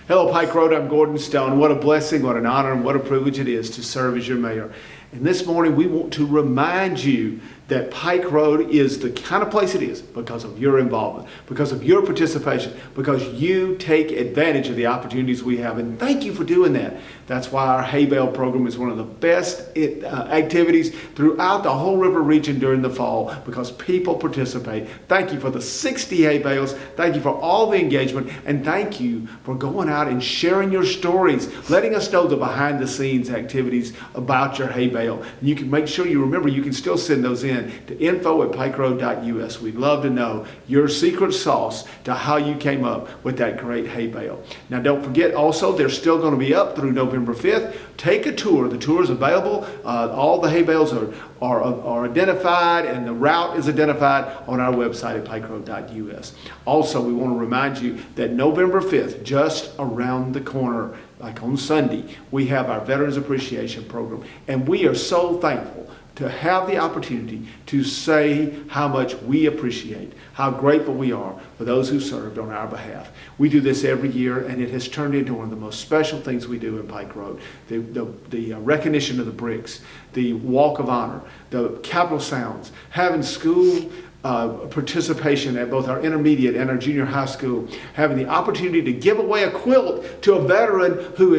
Hello, Pike Road. I'm Gordon Stone. What a blessing, what an honor, and what a privilege it is to serve as your mayor. And this morning, we want to remind you that Pike Road is the kind of place it is because of your involvement, because of your participation, because you take advantage of the opportunities we have. And thank you for doing that. That's why our hay bale program is one of the best activities throughout the whole river region during the fall because people participate. Thank you for the 60 hay bales. Thank you for all the engagement. And thank you for going out and sharing your stories, letting us know the behind the scenes activities about your hay bale. And you can make sure you remember you can still send those in to info@pikeroad.us. We'd love to know your secret sauce to how you came up with that great hay bale. Now don't forget also, they're still going to be up through November 5th. Take a tour. The tour is available. All the hay bales are identified and the route is identified on our website at pikeroad.us. Also, we want to remind you that November 5th, just around the corner, like on Sunday, we have our Veterans Appreciation Program. And we are so thankful to have the opportunity to say how much we appreciate, how grateful we are for those who served on our behalf. We do this every year, and it has turned into one of the most special things we do in Pike Road. The recognition of the bricks, the walk of honor, the capital sounds, having school participation at both our intermediate and our junior high school, having the opportunity to give away a quilt to a veteran who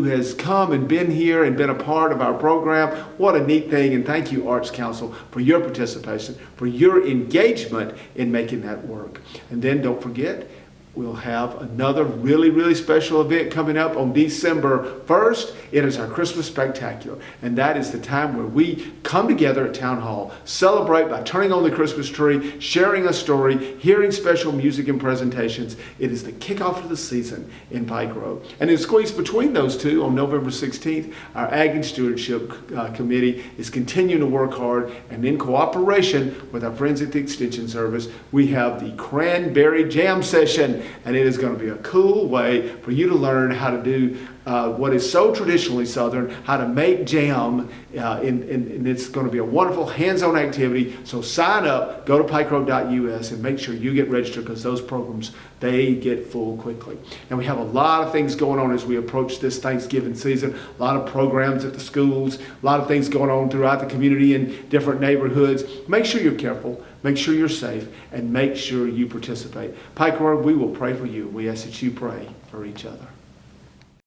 has come and been here and been a part of our program. What a neat thing, and thank you, Arts Council, for your participation, for your engagement in making that work. And then don't forget, we'll have another really special event coming up on December 1st. It is our Christmas Spectacular. And that is the time where we come together at Town Hall, celebrate by turning on the Christmas tree, sharing a story, hearing special music and presentations. It is the kickoff of the season in Pike Road. And in squeezed between those two, on November 16th, our Ag and Stewardship Committee is continuing to work hard. And in cooperation with our friends at the Extension Service, we have the Cranberry Jam Session. And it is going to be a cool way for you to learn how to do what is so traditionally Southern, how to make jam, and it's going to be a wonderful hands-on activity. So sign up, go to pikeroad.us, and make sure you get registered because those programs, they get full quickly. And we have a lot of things going on as we approach this Thanksgiving season, a lot of programs at the schools, a lot of things going on throughout the community in different neighborhoods. Make sure you're careful, make sure you're safe, and make sure you participate. Pike Road, we will pray for you. We ask that you pray for each other.